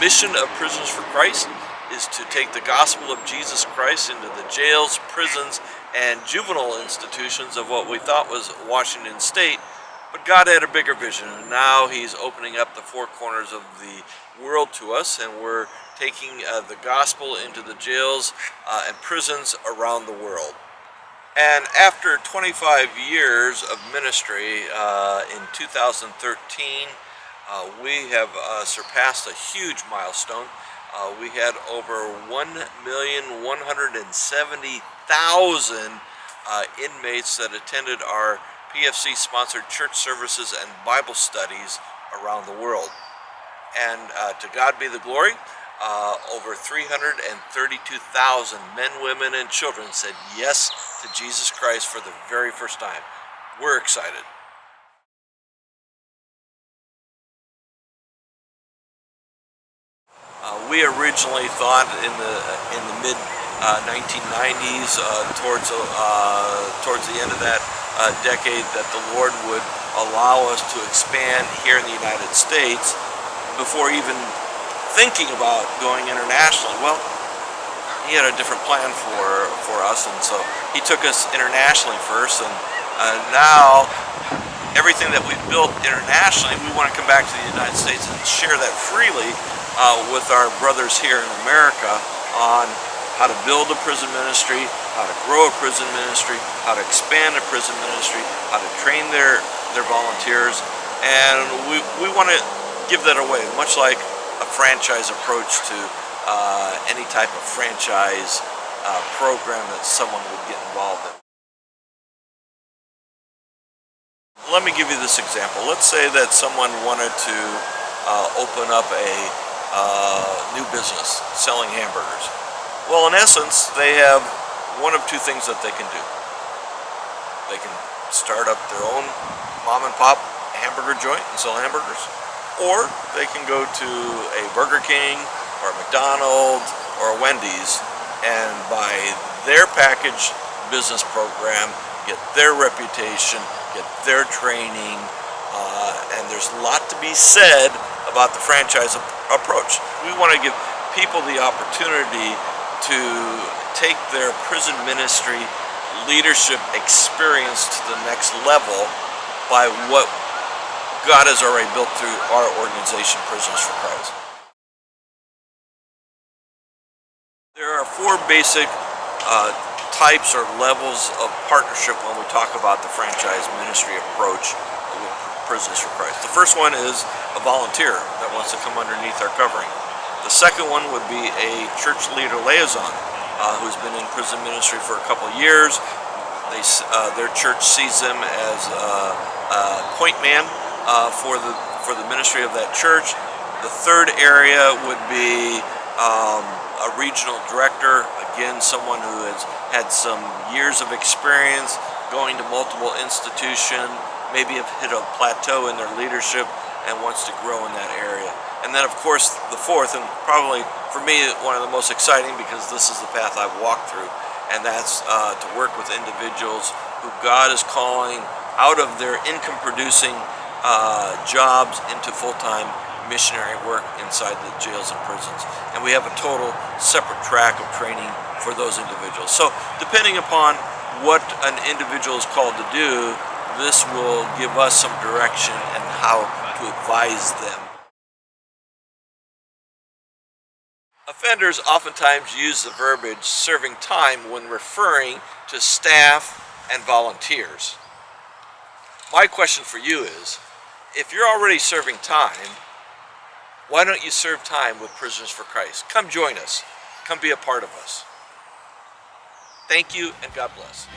mission of Prisoners for Christ is to take the gospel of Jesus Christ into the jails, prisons, and juvenile institutions of what we thought was Washington State. But God had a bigger vision, and now He's opening up the four corners of the world to us, and we're taking the gospel into the jails and prisons around the world. And after 25 years of ministry, in 2013, we have surpassed a huge milestone. We had over 1,170,000 inmates that attended our PFC-sponsored church services and Bible studies around the world. And to God be the glory, over 332,000 men, women, and children said yes to Jesus Christ for the very first time. We're excited. We originally thought in the mid 1990s, towards the end of that decade, that the Lord would allow us to expand here in the United States before even thinking about going internationally. Well, He had a different plan for us, and so He took us internationally first, and now everything that we've built internationally, we want to come back to the United States and share that freely with our brothers here in America on how to build a prison ministry, how to grow a prison ministry, how to expand a prison ministry, how to train their volunteers, and we want to give that away, much like a franchise approach to any type of franchise program that someone would get involved in. Let me give you this example. Let's say that someone wanted to open up a new business selling hamburgers. Well, in essence, they have one of two things that they can do. They can start up their own mom and pop hamburger joint and sell hamburgers, or they can go to a Burger King or a McDonald's or a Wendy's and buy their packaged business program, get their reputation, get their training, and there's a lot to be said about the franchise approach. We want to give people the opportunity to take their prison ministry leadership experience to the next level by what God has already built through our organization, Prisoners for Christ. There are four basic types or levels of partnership when we talk about the franchise ministry approach with Prisoners for Christ. The first one is a volunteer that wants to come underneath our covering. The second one would be a church leader liaison who's been in prison ministry for a couple of years. Their church sees them as a point man for the ministry of that church. The third area would be a regional director, again someone who has had some years of experience going to multiple institutions, maybe have hit a plateau in their leadership and wants to grow in that area. And then of course the fourth, and probably for me one of the most exciting, because this is the path I've walked through, and that's to work with individuals who God is calling out of their income producing jobs into full-time missionary work inside the jails and prisons. And we have a total separate track of training for those individuals. So depending upon what an individual is called to do, this will give us some direction and how to advise them. Offenders oftentimes use the verbiage serving time when referring to staff and volunteers. My question for you is, if you're already serving time, why don't you serve time with Prisoners for Christ? Come join us. Come be a part of us. Thank you, and God bless.